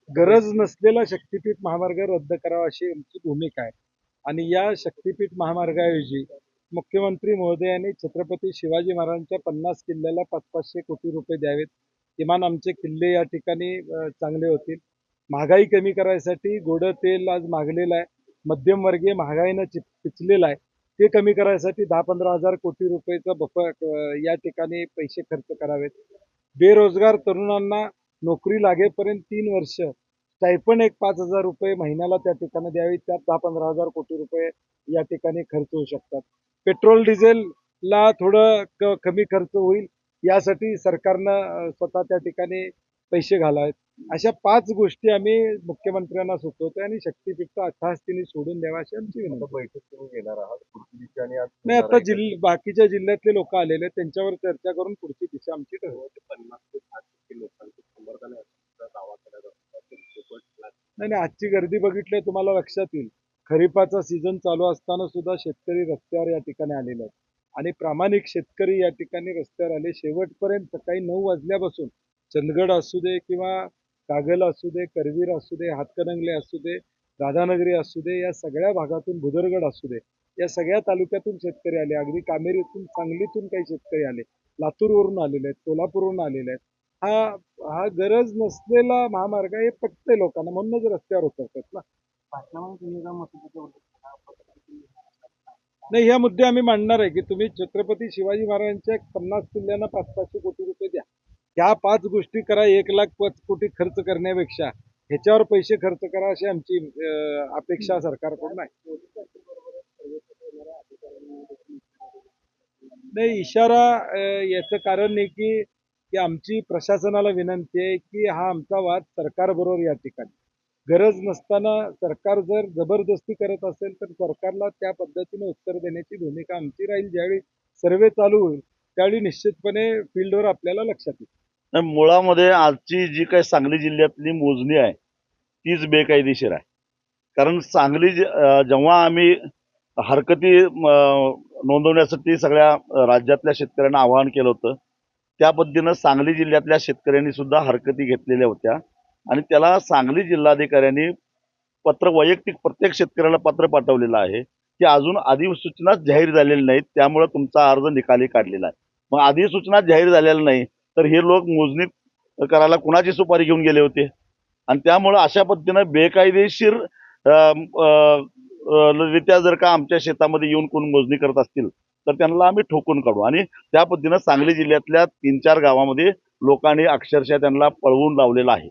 गरज नसलेला शक्तीपीठ महामार्ग रद्द करावा अशी आमची भूमिका आहे आणि या शक्तीपीठ महामार्गाऐवजी मुख्यमंत्री महोदयांनी छत्रपती शिवाजी महाराजांच्या 50 किल्ल्याला 500 कोटी रुपये द्यावेत. किमान आमचे किल्ले या ठिकाणी चांगले होतील. महागाई कमी करायसाठी गोडं तेल आज महागलेलं आहे. मध्यमवर्गीय महागाईनं पिचलेला आहे. ते कमी करायसाठी 10-15 हजार कोटी रुपयेचा बफर या ठिकाणी पैसे खर्च करावेत. बेरोजगार तरुणांना नोकरी लागेपर्यंत 3 वर्ष स्टायपंड एक 5,000 रुपये महिन्याला त्या ठिकाणी द्यावी. त्यात 10-15 हजार कोटी रुपये या ठिकाणी खर्च होऊ शकतात. पेट्रोल डिझेलला थोडं कमी खर्च होईल यासाठी सरकारनं स्वतः त्या ठिकाणी पैसे घालावेत. अशा 5 गोष्टी आम्ही मुख्यमंत्र्यांना सुचवतोय आणि शक्तीपीठचा अट्टहास सोडून द्यावा अशी आमची विनंती. बैठक तुम्ही घेणार आहात पुढची दिशा आणि आज नाही, आता बाकीच्या जिल्ह्यातले लोक आलेले आहेत, त्यांच्यावर चर्चा करून पुढची दिशा आमची ठरवू. 50 ते 60% लोकांचं समर्थन आहे असा दावा केला जातो. नाही, आजची गर्दी बघितली तुम्हाला लक्षात येईल. खरीपाचा सीझन चालू असताना सुद्धा शेतकरी रस्त्यावर या ठिकाणी आलेले आहेत आणि प्रामाणिक शेतकरी या ठिकाणी रस्त्यावर आले. शेवटपर्यंत सकाळी 9 वाजल्यापासून चंदगड असू दे किंवा कागल असू दे, करवीर असू दे, हातकणंगले असू दे, राधानगरी असू दे, या सगळ्या भागातून भुदरगड असू दे, या सगळ्या तालुक्यातून शेतकरी आले. अगदी कामेरीतून, सांगलीतून काही शेतकरी आले, लातूरवरून आलेले आहेत, सोलापूरवरून आलेले आहेत. हा गरज नसलेला महामार्ग हे पटतंय लोकांना, म्हणूनच रस्त्यावर उतरतात ना. नाही, ह्या मुद्दे आम्ही मांडणार आहे की तुम्ही छत्रपती शिवाजी महाराजांच्या 50 किल्ल्यांना 500 कोटी रुपये द्या. ह्या 5 गोष्टी करा. 1,05,00,000 कोटी खर्च करण्यापेक्षा ह्याच्यावर पैसे खर्च करा अशी आमची अपेक्षा सरकारकडून आहे. नाही, इशारा याचं कारण नाही की आमची प्रशासनाला विनंती आहे की हा आमचा वाद सरकारबरोबर या ठिकाणी गरज नसताना सरकार जर जबरदस्ती करत असेल तर सरकारला त्या पद्धतीने उत्तर देण्याची भूमिका आमची राहील. ज्यावेळी सर्वे चालू होईल त्यावेळी निश्चितपणे फील्डवर आपल्याला लक्षात येईल. मुळामध्ये आजची जी काही सांगली जिल्ह्यातली मोजणी आहे तीच बेकायदेशीर आहे. कारण सांगली जेव्हा आम्ही हरकती नोंदवण्यासाठी सगळ्या राज्यातल्या शेतकऱ्यांना आवाहन केलं होतं, त्या पद्धतीनं सांगली जिल्ह्यातल्या शेतकऱ्यांनी सुद्धा हरकती घेतलेल्या होत्या आणि त्याला सांगली जिल्हाधिकाऱ्यांनी वैयक्तिक प्रत्येक शेतकऱ्याला पत्र पाठवलेलं आहे की अजून अधिसूचनाच जाहीर झालेली नाही, त्यामुळे तुमचा अर्ज निकाली काढलेला आहे. मग अधिसूचना जाहीर झालेला नाही तर हे लोक मोजणी करायला कुणाची सुपारी घेऊन गेले होते? आणि त्यामुळं अशा पद्धतीनं बेकायदेशीर रित्या जर का आमच्या शेतामध्ये येऊन कोण मोजणी करत असतील तर त्यांना आम्ही ठोकून काढू. आणि त्या पद्धतीनं सांगली जिल्ह्यातल्या 3-4 गावामध्ये लोकांनी अक्षरशः त्यांना पळवून लावलेलं आहे.